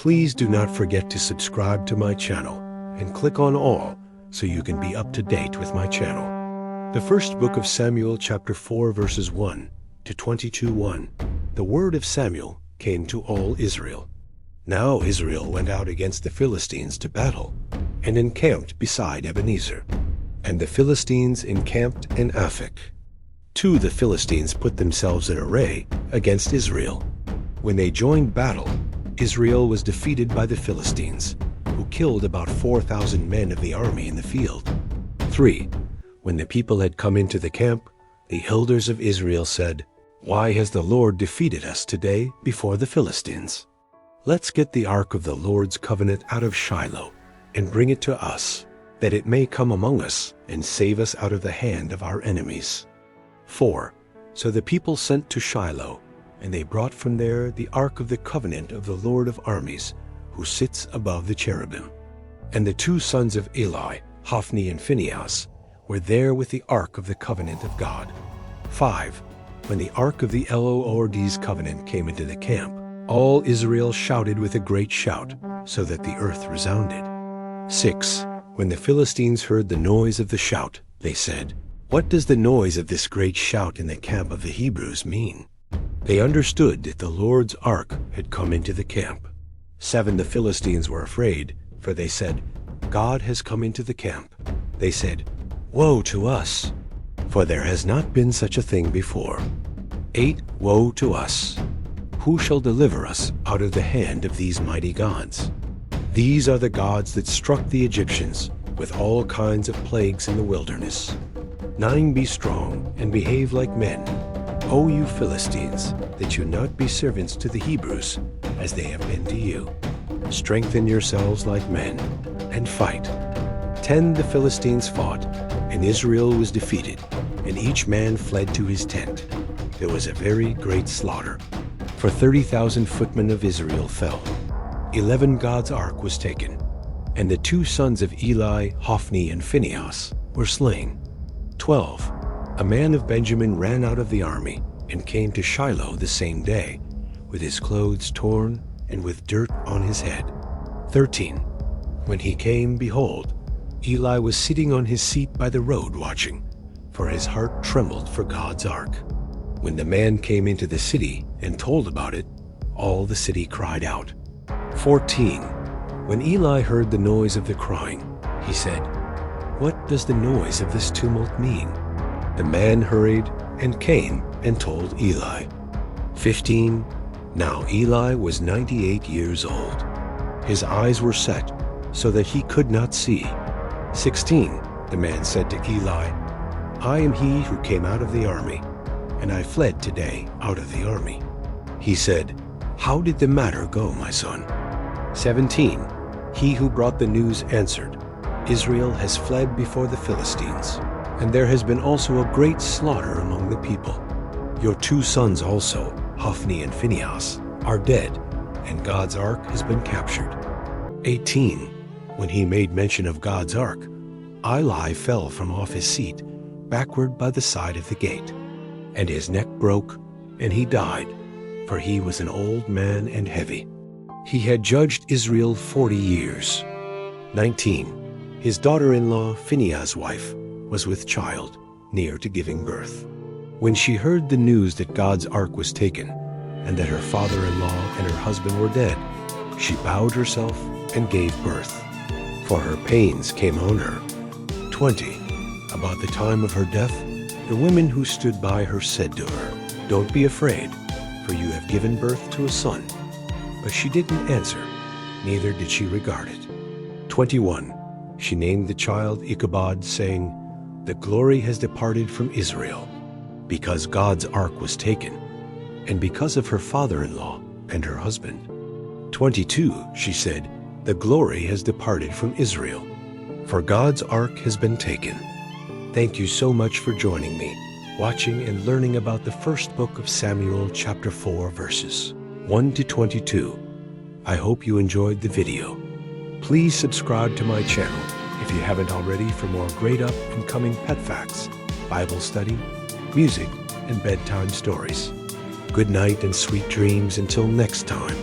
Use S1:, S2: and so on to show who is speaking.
S1: Please do not forget to subscribe to my channel and click on all so you can be up to date with my channel. The first book of Samuel, chapter 4, verses 1 to 22:1. The word of Samuel came to all Israel. Now Israel went out against the Philistines to battle, and encamped beside Ebenezer. And the Philistines encamped in Aphek. The Philistines put themselves in array against Israel. When they joined battle, Israel was defeated by the Philistines, who killed about 4,000 men of the army in the field. 3. When the people had come into the camp, the elders of Israel said, "Why has the Lord defeated us today before the Philistines? Let's get the ark of the Lord's covenant out of Shiloh and bring it to us, that it may come among us and save us out of the hand of our enemies." 4. So the people sent to Shiloh, and they brought from there the ark of the covenant of the Lord of armies, who sits above the cherubim. And the 2 sons of Eli, Hophni and Phinehas, were there with the ark of the covenant of God. 5. When the ark of the Lord's covenant came into the camp, all Israel shouted with a great shout, so that the earth resounded. 6. When the Philistines heard the noise of the shout, they said, "What does the noise of this great shout in the camp of the Hebrews mean?" They understood that the Lord's ark had come into the camp. 7. The Philistines were afraid, for they said, "God has come into the camp." They said, "Woe to us, for there has not been such a thing before." 8. Woe to us! Who shall deliver us out of the hand of these mighty gods? These are the gods that struck the Egyptians with all kinds of plagues in the wilderness. 9. Be strong and behave like men, O you Philistines, that you not be servants to the Hebrews, as they have been to you. Strengthen yourselves like men, and fight. 10. The Philistines fought, and Israel was defeated, and each man fled to his tent. There was a very great slaughter, for 30,000 footmen of Israel fell. 11. God's ark was taken, and the 2 sons of Eli, Hophni and Phinehas, were slain. 12. A man of Benjamin ran out of the army, and came to Shiloh the same day, with his clothes torn, and with dirt on his head. 13. When he came, behold, Eli was sitting on his seat by the road watching, for his heart trembled for God's ark. When the man came into the city and told about it, all the city cried out. 14. When Eli heard the noise of the crying, he said, "What does the noise of this tumult mean?" The man hurried and came and told Eli. 15. Now Eli was 98 years old. His eyes were set, so that he could not see. 16. The man said to Eli, "I am he who came out of the army, and I fled today out of the army." He said, "How did the matter go, my son?" 17. He who brought the news answered, "Israel has fled before the Philistines, and there has been also a great slaughter among the people. Your 2 sons also, Hophni and Phinehas, are dead, and God's ark has been captured." 18. When he made mention of God's ark, Eli fell from off his seat, backward by the side of the gate, and his neck broke, and he died, for he was an old man and heavy. He had judged Israel 40 years. 19. His daughter-in-law, Phinehas' wife, was with child, near to giving birth. When she heard the news that God's ark was taken, and that her father-in-law and her husband were dead, she bowed herself and gave birth, for her pains came on her. 20. About the time of her death, the women who stood by her said to her, "Don't be afraid, for you have given birth to a son." But she didn't answer, neither did she regard it. 21. She named the child Ichabod, saying, "The glory has departed from Israel," because God's ark was taken, and because of her father-in-law and her husband. 22. She said, "The glory has departed from Israel, for God's ark has been taken." Thank you so much for joining me, watching and learning about the first book of Samuel, chapter 4, verses 1 to 22. I hope you enjoyed the video. Please subscribe to my channel if you haven't already for more great up-and-coming pet facts, Bible study, music, and bedtime stories. Good night and sweet dreams until next time.